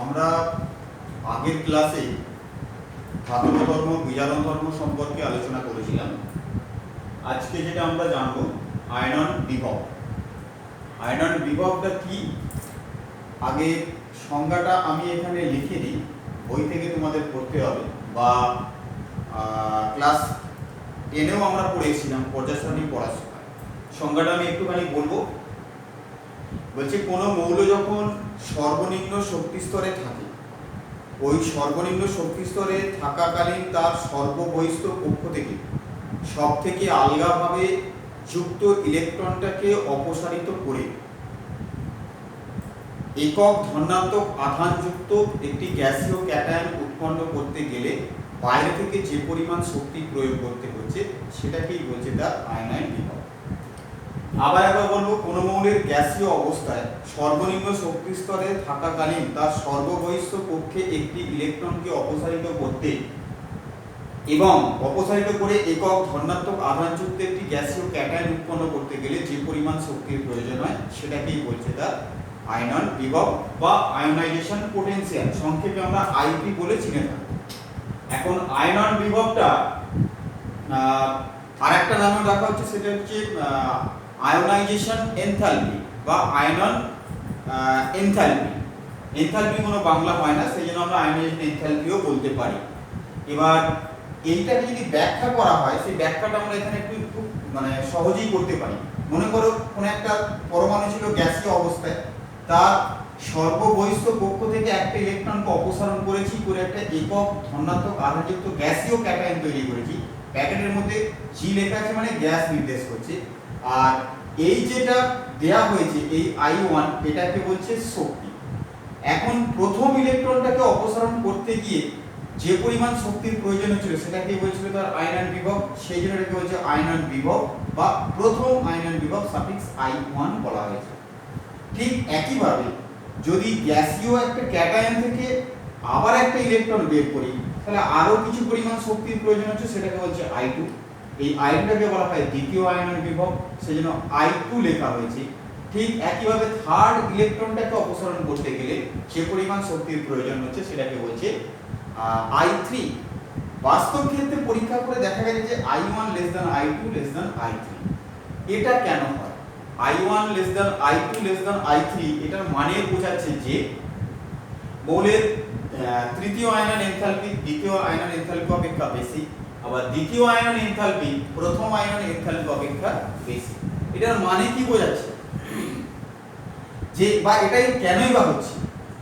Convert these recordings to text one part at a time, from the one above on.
আমরা আগের ক্লাসে ধাতব ধর্ম বিজারণ ধর্ম সম্পর্কে আলোচনা করেছিলাম। আজকে যেটা আমরা জানব আয়নন বিভব। আয়নন বিভবটা কি, আগে সংজ্ঞাটা আমি এখানে লিখে দিই, বই থেকে তোমাদের পড়তে হবে বা ক্লাস 10-এও আমরা পড়েছিলাম পর্যায়সারণী পড়ার সময়। সংজ্ঞাটা আমি একটুখানি বলবো। বলছে কোনো মৌল যখন সর্বনিম্ন শক্তি স্তরে থাকে, ওই সর্বনিম্ন শক্তি স্তরে থাকাকালীন তার সর্ববহিস্থ কক্ষ থেকে সব থেকে আলগাভাবে যুক্ত ইলেকট্রনটাকে অপসারিত করে একক ধনাত্মক আধানযুক্ত একটি গ্যাসীয় ক্যাটায়ন উৎপন্ন করতে গেলে বাইরে থেকে যে পরিমাণ শক্তি প্রয়োগ করতে হচ্ছে সেটাকেই বলছে তার আয়নায়ন বিভব। আবার একবার বলবো, কোন মৌলের গ্যাসীয় অবস্থায় সর্বনিম্ন শক্তি স্তরে থাকাকালীন তার সর্ববহিস্থ কক্ষে একটি ইলেকট্রনকে অপসারিত করতে এবং অপসারিত করে একক ধনাত্মক আধানযুক্ত একটি গ্যাসীয় ক্যাটায়ন উৎপন্ন করতে গেলে যে পরিমাণ শক্তির প্রয়োজন হয় সেটাকেই বলছে তার আয়নন বিভব বা আয়োনাইজেশন পোটেনশিয়াল, সংক্ষেপে আমরা আইপি বলে চিনে থাকি। এখন আয়নন বিভবটা আরেকটা নামে রাখা হচ্ছে, সেটা হচ্ছে আয়োনাইজেশন এনথালপি বা আয়নন এনথালপি। এনথালপি কোনো বাংলা হয় না, সেই জন্য আমরা আয়োনাইজেশন এনথালপিও বলতে পারি। এবার এইটাকে যদি ব্যাখ্যা করা হয়, সেই ব্যাখ্যাটা আমরা এখানে একটু সহজেই করতে পারি। মনে করো কোনো একটা পরমাণু ছিল গ্যাসীয় অবস্থায়, তার সর্ববহিস্থ কক্ষ থেকে একটা ইলেকট্রনকে অপসারণ করেছি, করে একটা একক ধনাত্মক আধানযুক্ত গ্যাসীয় ক্যাটায়ন তৈরি করেছি। প্যাকেটের মধ্যে জি লেখা আছে মানে গ্যাস নির্দেশ করছে, আর এই যেটা দেয়া হয়েছে এই I1 এটাকে বলছে শক্তি। এখন প্রথম ইলেকট্রনটাকে অপসারণ করতে গিয়ে যে পরিমাণ শক্তির প্রয়োজন হচ্ছিল সেটাকে বলছিল তার আয়নন বিভব, সেই জন্য এটাকে বলছে আয়নন বিভব বা প্রথম আয়নন বিভব, সাফিক্স I1 বলা হয়েছে। ঠিক একইভাবে যদি গ্যাসীয় একটা ক্যাটায়ন থেকে আবার একটা ইলেকট্রন বের করি, তাহলে আরো কিছু পরিমাণ শক্তির প্রয়োজন হচ্ছে, সেটাকে বলছে I2। এই I2টাকে বলা হয় দ্বিতীয় আয়নন বিভব, সেজন্য I2 লেখা হয়েছে। ঠিক একইভাবে থার্ড ইলেকট্রনটাকে অপসারণ করতে গেলে যে পরিমাণ শক্তির প্রয়োজন হচ্ছে সেটাকে বলছে I3। বাস্তব ক্ষেত্রে পরীক্ষা করে দেখা গেছে যে I1 I2 I3। এটা কেন হয়? I1 I2 I3 এটার মানে বোঝাচ্ছে যে মৌলের তৃতীয় আয়নন এনথালপি দ্বিতীয় আয়নন এনথালপি অপেক্ষা বেশি, আবার দ্বিতীয় আয়নন এনথালপি প্রথম আয়নন এনথালপি অপেক্ষা বেশি। এটার মানে কি বোঝাচ্ছে যে, বা এটাই কেনই বা হচ্ছে?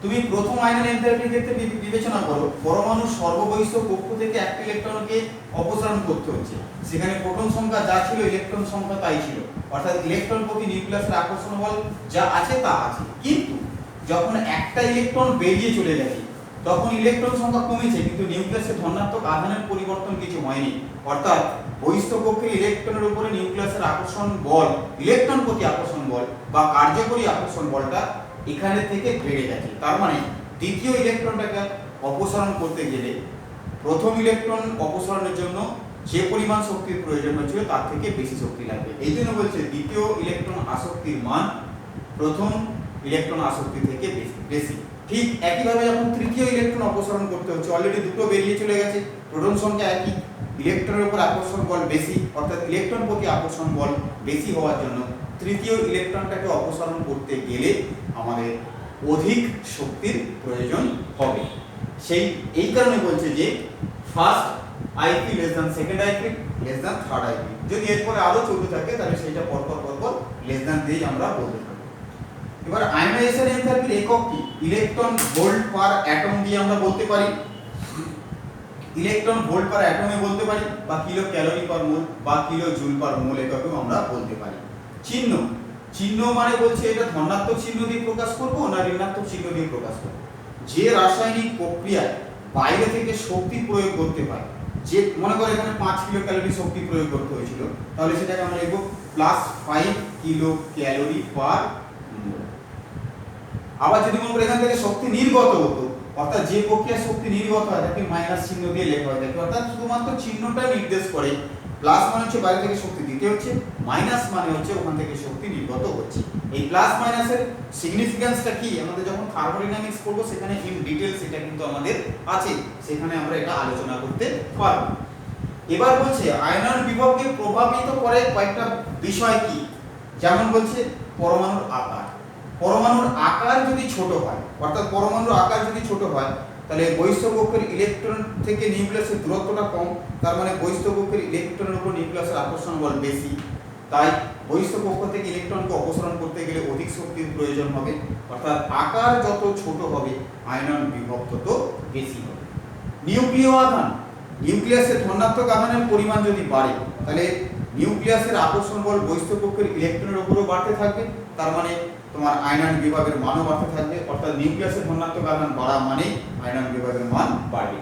তুমি প্রথম আয়নন এনথালপির ক্ষেত্রে বিবেচনা করো, পরমাণুর সর্ববহিস্থ কক্ষ থেকে একটা ইলেকট্রনকে অপসারণ করতে হচ্ছে। সেখানে প্রোটন সংখ্যা যা ছিল, ইলেকট্রন সংখ্যা তাই ছিল, অর্থাৎ ইলেকট্রন প্রতি নিউক্লিয়াসের আকর্ষণ বল যা আছে তা আছে। কিন্তু যখন একটা ইলেকট্রন বেরিয়ে চলে গেছে তখন ইলেকট্রন সংখ্যা কমেছে, কিন্তু নিউক্লিয়াসের ধনাত্মক আধানের পরিবর্তন কিছু হয়নি। অর্থাৎ বহিস্থ কক্ষে ইলেকট্রনের উপরে নিউক্লিয়াসের আকর্ষণ বল, ইলেকট্রন প্রতি আকর্ষণ বল বা কার্যকরী আকর্ষণ বলটা এখানে থেকে বেড়ে গেছে। তার মানে দ্বিতীয় ইলেকট্রনটাকে অপসারণ করতে গেলে প্রথম ইলেকট্রন অপসারণের জন্য যে পরিমাণ শক্তির প্রয়োজন হচ্ছিল তার থেকে বেশি শক্তি লাগবে। এই জন্য বলছে দ্বিতীয় ইলেকট্রন আসক্তির মান প্রথম ইলেকট্রন আসক্তি থেকে বেশি। ঠিক একইভাবে যখন তৃতীয় ইলেকট্রন অপসারণ করতে হচ্ছে, অলরেডি দুটো বেরিয়ে চলে গেছে, প্রোটন সংখ্যা একই, ইলেকট্রনের উপর আকর্ষণ বল বেশি, অর্থাৎ ইলেকট্রন প্রতি আকর্ষণ বল বেশি হওয়ার জন্য তৃতীয় ইলেকট্রনটাকে অপসারণ করতে গেলে আমাদের অধিক শক্তির প্রয়োজন হবে। এই কারণে বলছে যে first IP second IP third IP। যদি এরপরে আরো চলতে থাকে তাহলে সেটা পরপর দিয়েই আমরা বলতে থাকবো। এবার আয়োনাইজেশন এনথালপির একক কি? ইলেকট্রন ভোল্ট পার অ্যাটম দিয়ে আমরা বলতে পারি, ইলেকট্রন ভোল্ট পার অ্যাটমে বলতে পারি, বা কিলো ক্যালোরি পার মোল বা কিলো জুল পার মোল এককেও আমরা বলতে পারি। চিহ্ন মানে বলছে এটা ধনাত্মক চিহ্ন দিয়ে প্রকাশ করব না ঋণাত্মক চিহ্ন দিয়ে প্রকাশ করব। যে রাসায়নিক প্রক্রিয়ায় বাইরে থেকে শক্তি প্রয়োগ করতে হয়, যে মনে করো এখানে 5 কিলো ক্যালোরি শক্তি প্রয়োগ করতে হয়েছিল, তাহলে সেটাকে আমরা লিখব +5 কিলো ক্যালোরি পার মোল। আবার যদি মনে করো এখান থেকে শক্তি নির্গত হতো, অর্থাৎ যে প্রক্রিয়ায় শক্তি নির্গত হয় তাকে মাইনাস চিহ্ন দিয়ে লেখা হয় থাকে, অর্থাৎ শুধুমাত্র চিহ্নটা নির্দেশ করে। প্লাস মানে হচ্ছে বাইরে থেকে শক্তি দিতে দ্বিতীয় হচ্ছে মাইনাস মানে হচ্ছে ওখান থেকে শক্তি নির্গত হচ্ছে। এই প্লাস মাইনাসের সিগনিফিকেন্সটা কি আমাদের যখন থার্মোডাইনামিক্স পড়বো সেখানে ইন ডিটেইলস এটা কিন্তু আমাদের আছে, সেখানে আমরা এটা আলোচনা করতে পারবো। এবার বলছে আয়নন বিভবকে প্রভাবিত করে কয়েকটা বিষয় কি, যেমন বলছে পরমাণুর আকার। পরমাণুর আকার যদি ছোট হয়, অর্থাৎ পরমাণুর আকার যদি ছোট হয় তাহলে বহিঃস্থ কক্ষের ইলেকট্রন থেকে নিউক্লিয়াসের দূরত্বটা কম, তার মানে বহিঃস্থ কক্ষের ইলেকট্রনের উপর নিউক্লিয়াসের আকর্ষণ বল বেশি, তাই বহিঃস্থ কক্ষ থেকে ইলেকট্রনকে অপসারণ করতে গেলে অধিক শক্তির প্রয়োজন হবে। অর্থাৎ আকার যত ছোট হবে আয়নন বিভব তত বেশি হবে। নিউক্লিয় আধান, নিউক্লিয়াসের ধনাত্মক আধানের পরিমাণ যদি বাড়ে তাহলে নিউক্লিয়াসের আকর্ষণ বল বহিঃস্থ কক্ষের ইলেকট্রনের উপরও বাড়তে থাকবে, তার মানে তোমার আয়নন বিভবের মানও বাড়তে থাকবে। অর্থাৎ নিউক্লিয়াসের ধনাত্মক আধান বাড়া মানে আয়নন বিভবের মান বাড়বে।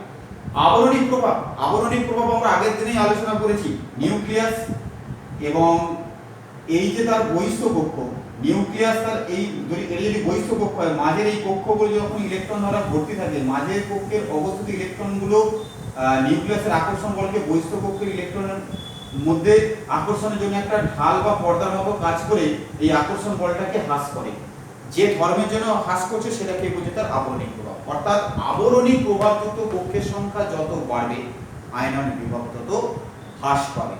আবরণিক প্রভাব, আবরণিক প্রভাব আমরা আগের দিনেই আলোচনা করেছি। নিউক্লিয়াস এবং এই যে তার বহিঃস্থ কক্ষ, নিউক্লিয়াস তার এই যদি বহিঃস্থ কক্ষ হয়, মাঝের এই কক্ষগুলো যখন ইলেকট্রন দ্বারা ভর্তি থাকে, মাঝের কক্ষের অবস্থিত ইলেকট্রনগুলো নিউক্লিয়াসের আকর্ষণ বলকে বহিঃস্থ কক্ষের ইলেকট্রনের মধ্যে আকর্ষণের জন্য একটা ঢাল বা পর্দার মতো কাজ করে এই আকর্ষণ বলটাকে হ্রাস করে। যে ধর্মের জন্য হ্রাস করছে সেটাকে বোঝে তার আবরণিক প্রভাব। অর্থাৎ আবরণিক প্রভাবযুক্ত কক্ষের সংখ্যা যত বাড়বে আয়নন বিভব তত হ্রাস পাবে।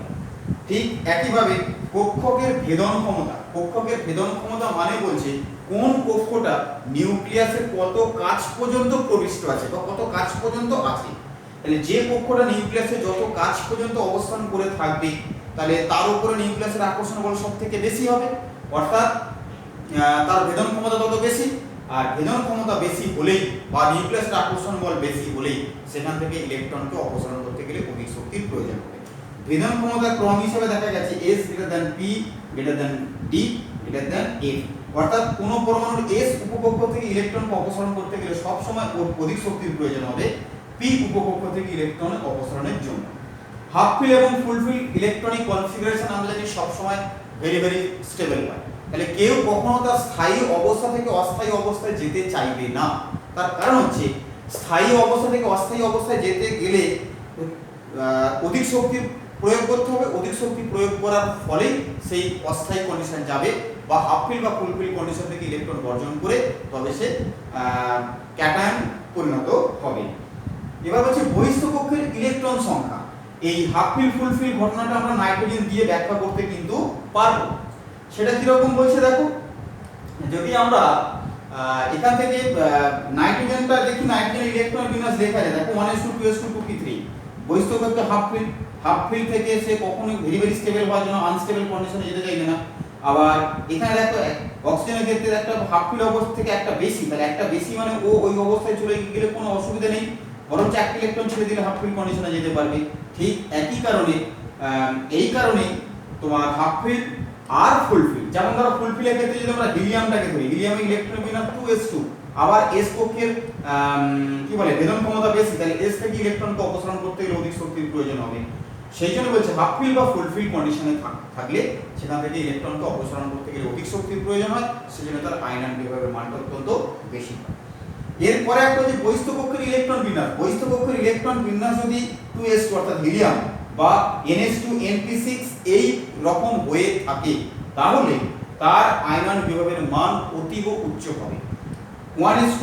ঠিক একইভাবে কক্ষকের ভেদন ক্ষমতা, কক্ষকের ভেদন ক্ষমতা মানে বলছে কোন কক্ষটা নিউক্লিয়াসের কত কাছ পর্যন্ত প্রবিষ্ট আছে বা কত কাছ পর্যন্ত আছে। তাহলে যে কক্ষটা নিউক্লিয়াসের যত কাছ পর্যন্ত অবস্থান করে থাকবে তাহলে তার উপরে নিউক্লিয়াসের আকর্ষণ বল সব থেকে বেশি হবে, অর্থাৎ তার ভেদন ক্ষমতা তত বেশি। আর ভেদন ক্ষমতা বেশি হলেই বা নিউক্লিয়াসের আকর্ষণ বল বেশি হলেই সেখান থেকে ইলেকট্রনকে অপসারণ করতে গেলে অধিক শক্তির প্রয়োজন হবে। ভেদন ক্ষমতার ক্রম হিসেবে দেখা গেছে S > P > D > F, অর্থাৎ কোন পরমাণুর S উপকক্ষ থেকে ইলেকট্রনকে অপসারণ করতে গেলে সব সময় অধিক শক্তির প্রয়োজন হবে P উপকক্ষ থেকে ইলেকট্রন অপসারণের জন্য। হাফ ফিল এবং ফুল ফিল ইলেকট্রনিক কনফিগারেশন আমরা জানি সব সময় ভেরি স্টেবল হয়। তাহলে কেউ কখনো তার স্থায়ী অবস্থা থেকে অস্থায়ী অবস্থায় যেতে চাইবে না। তার কারণ হচ্ছে স্থায়ী অবস্থা থেকে অস্থায়ী অবস্থায় যেতে গেলে অধিক শক্তির প্রয়োগ করতে হবে, অধিক শক্তি প্রয়োগ করার ফলে সেই অস্থায়ী কন্ডিশন যাবে বা হাফ ফিল বা ফুল ফিল কন্ডিশন থেকে ইলেকট্রন বর্জন করে তবে সে ক্যাটায়ন পরিণত হবে। এবার হচ্ছে বহিঃস্থ কক্ষের ইলেকট্রন সংখ্যা। এই হাফ ফিল ফুল ফিল ঘটনাটা আমরা নাইট্রোজেন দিয়ে ব্যাখ্যা করতে কিন্তু পারবো। সেটা কিরকম বলছে দেখো, যদি আমরা এখান থেকে নাইট্রোজেনটা দেখি, নাইট্রোজেন ইলেকট্রন বিন্যাস লেখা যায় দেখো 1s2 2s2 2p3। বহিঃস্থ কক্ষে হাফ ফিল থেকে সে কখনোই ভেরি স্টেবল হওয়ার জন্য আনস্টেবল কন্ডিশনে যেতে চাইবে না। আবার এখানে দেখো অক্সিজেনের ক্ষেত্রে একটা হাফ ফিল অবস্থা থেকে একটা বেশি, তাহলে একটা বেশি মানে ও ওই অবস্থায় চলে গেলে কোনো অসুবিধা নেই, বরং একটা ইলেকট্রন ছেড়ে দিলে হাফ ফিল কন্ডিশনে যেতে পারবে। ঠিক একই কারণে এই কারণে তোমার হাফ ফিল আর ফুল ফিল, যেমন ধরো ফুল ফিলের ক্ষেত্রে যদি আমরা হিলিয়ামটাকে ধরি, হিলিয়ামের ইলেকট্রন বিন্যাস 2s2, আবার s কক্ষের কি বলে ভেদন ক্ষমতা বেশি, তাহলে s থেকে ইলেকট্রনকে অপসারণ করতে গেলে অধিক শক্তির প্রয়োজন হবে। সেই জন্য বলছে হাফ ফিল বা ফুল ফিল কন্ডিশনে থাকলে সেখান থেকে ইলেকট্রনকে অপসারণ করতে গেলে অধিক শক্তির প্রয়োজন হয়, সেজন্য তার আয়নন বিভবের মানটা অত্যন্ত বেশি হয়। এরপরে একটা হচ্ছে বহিঃস্থ কক্ষের ইলেকট্রন বিন্যাস। বহিঃস্থ কক্ষের ইলেকট্রন বিন্যাস যদি 2s2 অর্থাৎ হিলিয়াম বা NH2 এই রকম হয়ে থাকে তাহলে তার আয়নন বিভবের মান অতীব উচ্চ হবে। 1s2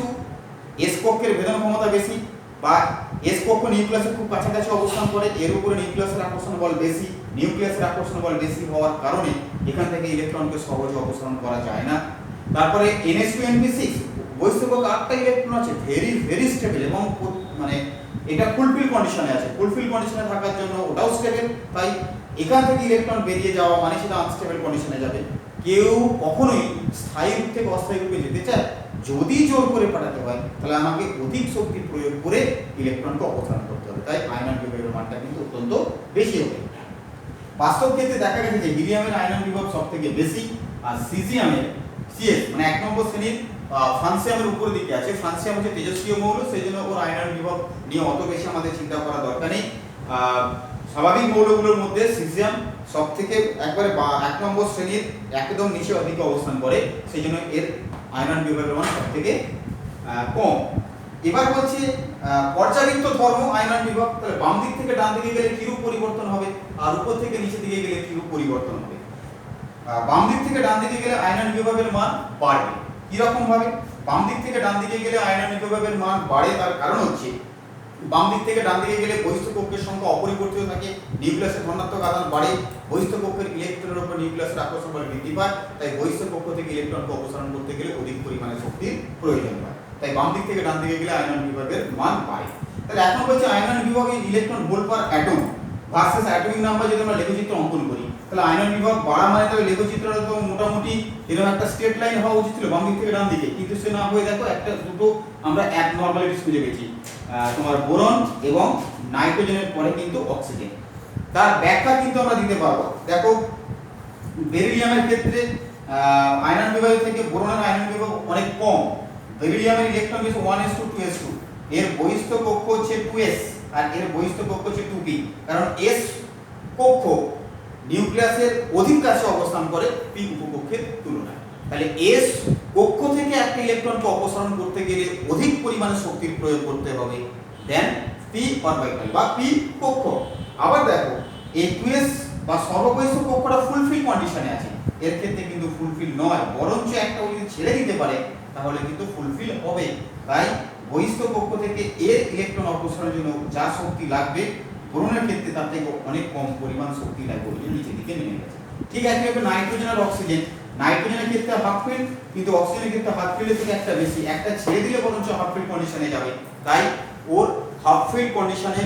s কক্ষের ভেদন ক্ষমতা বেশি বা s কক্ষ নিউক্লিয়াসের খুব কাছাকাছি অবস্থান করে, এর উপরে নিউক্লিয়াসের আকর্ষণ বল বেশি, নিউক্লিয়াসের আকর্ষণ বল বেশি হওয়ার কারণে এখান থেকে ইলেকট্রনকে সহজে অপসারণ করা যায় না। তারপরে NH2 বহিঃস্থ কক্ষে আটটা ইলেকট্রন আছে ভেরি স্টেবল এবং মানে এটা ফুলফিল কন্ডিশনে আছে, ফুলফিল কন্ডিশনে থাকার জন্য ওটাও স্টেবল, তাই এখান থেকে ইলেকট্রন বেরিয়ে যাওয়া মানে সেটা আনস্টেবল কন্ডিশনে যাবে। কেউ কখনোই স্থায়ী রূপ থেকে অস্থায়ী রূপে যেতে চায়, যদি জোর করে পাঠাতে হয় তাহলে আমাকে অধিক শক্তি প্রয়োগ করে ইলেকট্রনকে অপসারণ করতে হবে, তাই আয়নন বিভবের মানটা কিন্তু অত্যন্ত বেশি হবে। বাস্তব ক্ষেত্রে দেখা গেছে যে হিলিয়ামের আয়নন বিভব সবথেকে বেশি, আর সিজিয়ামের সিএস মানে 1 নম্বর শ্রেণীর ফ্রান্সিয়ামের উপরের দিকে আছে। ফ্রান্সিয়াম হচ্ছে তেজস্ক্রিয় মৌল, সেই জন্য ওর আয়নন বিভব নিয়ে অত বেশি আমাদের চিন্তা করা দরকার নেই। স্বাভাবিক মৌলগুলোর মধ্যে সিজিয়াম সবথেকে একবারে 1 নম্বর শ্রেণীর একদম নিচে অধিক অবস্থান করে, সেই জন্য এর আয়নন বিভবের মান সবথেকে কম। এবার বলছে পর্যাবৃত্ত ধর্ম আয়নন বিভব, তাহলে বাম দিক থেকে ডান দিকে গেলে কিরূপ পরিবর্তন হবে আর উপর থেকে নিচের দিকে গেলে কিরূপ পরিবর্তন হবে। বাম দিক থেকে ডান দিকে গেলে আয়নন বিভবের মান বাড়বে। কি রকম ভাবে? বাম দিক থেকে ডান দিকে গেলে আয়নন বিভবের মান বাড়ে, তার কারণ হচ্ছে বাম দিক থেকে ডান দিকে গেলে বহিস্থ কক্ষের সংখ্যা অপরিবর্তিত থাকে, নিউক্লিয়াসের ধনাত্মক আধান বাড়ে, বহিস্থ কক্ষের ইলেকট্রনের উপর নিউক্লিয়াসের আকর্ষণ বল বৃদ্ধি পায়, তাই বহিস্থ কক্ষ থেকে ইলেকট্রনকে অপসারণ করতে গেলে অধিক পরিমাণে শক্তির প্রয়োজন হয়। তাই বাম দিক থেকে ডান দিকে গেলে আয়নন বিভবের মান বাড়ে। তাহলে এখন বলছে আয়নন বিভবে electron volt per atom versus atomic number যদি আমরা লেখচিত্র অঙ্কন করি, তাহলে আয়নন বিভব বাড়া মানে তাহলে লেখচিত্রটা তো মোটামুটি এরকম একটা স্ট্রেট লাইন হওয়া উচিত ছিল বাম দিক থেকে ডান দিকে, কিন্তু সে না হয়ে দেখো একটা দুটো আমরা এক নরমালিটিস খুঁজে পেয়েছি, তোমার বোরন এবং নাইট্রোজেনের পরে কিন্তু অক্সিজেন। তার ব্যাখ্যা কিন্তু আমরা দিতে পারবো। দেখো বেরিলিয়ামের ক্ষেত্রে আয়নন বিভব থেকে বোরনের আয়নন বিভব অনেক কম। বেরিলিয়ামের ইলেকট্রন বেশ 1s2 2s2, এর বহিস্থ কক্ষ হচ্ছে 2s আর এর বহিস্থ কক্ষ হচ্ছে 2p, কারণ s কক্ষ নিউক্লিয়াসের অধিক কাছে অবস্থান করে p উপকক্ষের তুলনায়। তাহলে s কক্ষ থেকে একটা ইলেকট্রনকে অপসারণ করতে গেলে অধিক পরিমাণে শক্তির প্রয়োগ করতে হবে দেন p অরবিটাল বা p কক্ষ। আবার দেখো এই 2s বা সর্ববহিস্থ কক্ষটা ফুলফিল কন্ডিশনে আছে, এর ক্ষেত্রে কিন্তু ফুলফিল নয়, বরঞ্চ একটা যদি ছেড়ে দিতে পারে তাহলে কিন্তু ফুলফিল হবে। তাই বহিস্থ কক্ষ থেকে এর ইলেকট্রন অপসারণের জন্য যা শক্তি লাগবে বোরনের ক্ষেত্রে তার থেকে অনেক কম পরিমাণ শক্তি লাগবে, ওই জন্য নিচের দিকে নেমে গেছে। ঠিক একইভাবে নাইট্রোজেন আর অক্সিজেন, নাইট্রোজেনের ক্ষেত্রে হাফ ফিল্ড কিন্তু অক্সিজেনের ক্ষেত্রে হাফ ফিল্ডের থেকে একটা বেশি, একটা ছেড়ে দিলে বরঞ্চ হাফ ফিল্ড কন্ডিশনে যাবে, তাই ওর হাফ ফিল্ড কন্ডিশনে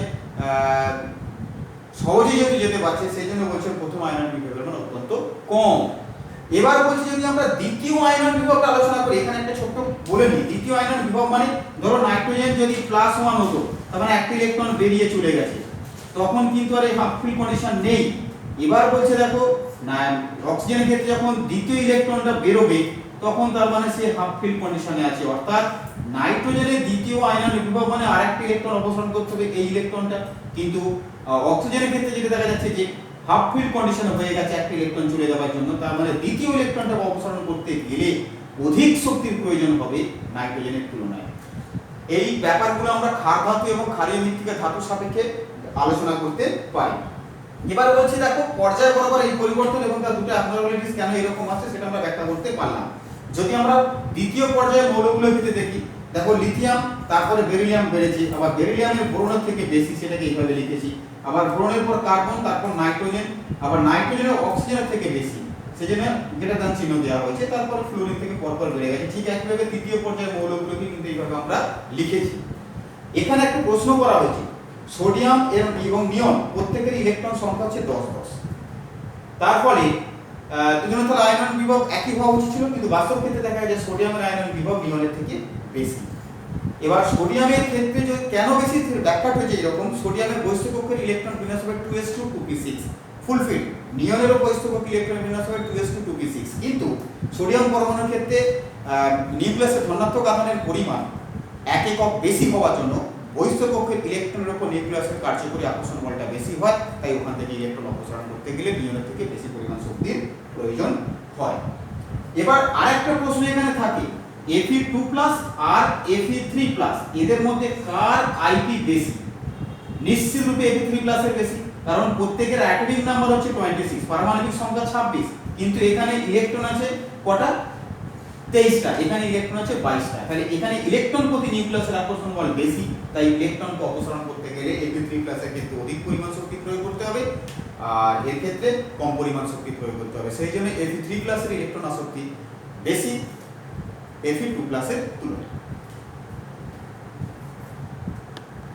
সহজে যেহেতু যেতে পারছে সেই জন্য বলছে প্রথম আয়নন বিভবের মান অত্যন্ত কম। এবার বলছি যদি আমরা দ্বিতীয় আয়নন বিভবটা আলোচনা করি, এখানে একটা ছোট্ট বলে নিই। দ্বিতীয় আয়নন বিভব মানে ধরো নাইট্রোজেন যদি +1 হতো তার মানে একটা ইলেকট্রন বেরিয়ে চলে গেছে, তখন কিন্তু আর এই হাফ ফিল্ড কন্ডিশন নেই। এবার বলছে দেখো না অক্সিজেনের ক্ষেত্রে যখন দ্বিতীয় ইলেকট্রনটা বেরোবে তখন তার মানে সে হাফ ফিল্ড কন্ডিশনে আছে, অর্থাৎ নাইট্রোজেনের দ্বিতীয় আয়নন বিভব মানে আরেকটা ইলেকট্রন অপসারণ করতে হবে এই ইলেকট্রনটা, কিন্তু অক্সিজেনের ক্ষেত্রে যেটা দেখা যাচ্ছে যে হাফ ফিল্ড কন্ডিশন হয়ে গেছে একটা ইলেকট্রন চলে যাওয়ার জন্য, তার মানে দ্বিতীয় ইলেকট্রনটা অপসারণ করতে গেলে অধিক শক্তির প্রয়োজন হবে নাইট্রোজেনের তুলনায়। এই ব্যাপারগুলো আমরা ক্ষার ধাতু এবং ক্ষারীয় মৃত্তিকা ধাতু সাপেক্ষে আলোচনা করতে পারি। এবার বলছি দেখো পর্যায় বরাবর এই পরিবর্তন এবং তার দুটো অ্যাবনর্মালিটিস কেন এরকম আছে সেটা আমরা ব্যাখ্যা করতে পারলাম। যদি আমরা দ্বিতীয় পর্যায়ের মৌলগুলোর ভিতরে দেখি, দেখো লিথিয়াম তারপরে বেরিলিয়াম বেড়েছে, আবার বেরিলিয়ামের বোরনের থেকে বেশি সেটাকে এইভাবে লিখেছি, আবার বোরনের পর কার্বন তারপর নাইট্রোজেন, আবার নাইট্রোজেনের অক্সিজেনের থেকে বেশি সেজন্য যেটা দান চিহ্ন দেওয়া হয়েছে, তারপর ফ্লোরিন থেকে পরপর বেড়ে গেছে। ঠিক একইভাবে তৃতীয় পর্যায়ের মৌলগুলোকে কিন্তু এইভাবে আমরা লিখেছি। এখানে একটা প্রশ্ন করা হয়েছে সোডিয়াম এবং নিয়ন প্রত্যেকের ইলেকট্রন সংখ্যা হচ্ছে 10 তার ফলে দুজনের তাহলে আয়নন বিভব একই হওয়া উচিত ছিল, কিন্তু বাস্তব ক্ষেত্রে দেখা যায় সোডিয়ামের আয়নন বিভব নিয়নের থেকে বেশি। এবার সোডিয়ামের ক্ষেত্রে যদি কেন বেশি ব্যাখ্যা হয়েছে এরকম, সোডিয়ামের বহিস্থ কক্ষের ইলেকট্রন বিন্যাস হবে 2s2 2p6 ফুলফিল, নিয়নেরও বহিস্থ কক্ষের ইলেকট্রন বিন্যাস হবে 2s2 2p6, কিন্তু সোডিয়াম পরমাণুর ক্ষেত্রে নিউক্লিয়াসের ধনাত্মক আধানের পরিমাণ এক একক বেশি হওয়ার জন্য বহিস্থ কক্ষের ইলেকট্রনের উপর নিউক্লিয়াসের কার্যকরী আকর্ষণ বলটা বেশি হয়, তাই ওখান থেকে ইলেকট্রন অপসারণ করতে গেলে নিয়নের থেকে বেশি পরিমাণ শক্তির প্রয়োজন হয়। এবার আরেকটা প্রশ্ন এখানে থাকে Fe2+ আর Fe3+, এদের মধ্যে কার আইপি বেশি? নিশ্চিত রূপে Fe3+ এর বেশি, কারণ প্রত্যেকের অ্যাটমিক নাম্বার হচ্ছে 26, পারমাণবিক সংখ্যা 26, কিন্তু এখানে ইলেকট্রন আছে কটা? 23টা, এখানে ইলেকট্রন আছে 22টা। তাহলে এখানে ইলেকট্রন প্রতি নিউক্লিয়াসের আকর্ষণ বল বেশি, তাই ইলেকট্রনকে অপসারণ করতে গেলে Fe3+ এর ক্ষেত্রে অধিক পরিমাণ শক্তি প্রয়োগ করতে হবে আর এর ক্ষেত্রে কম পরিমাণ শক্তি প্রয়োগ করতে হবে। সেই জন্য Fe3+ এর ইলেকট্রন আসক্তি বেশি Fe2+ এর তুলনায়।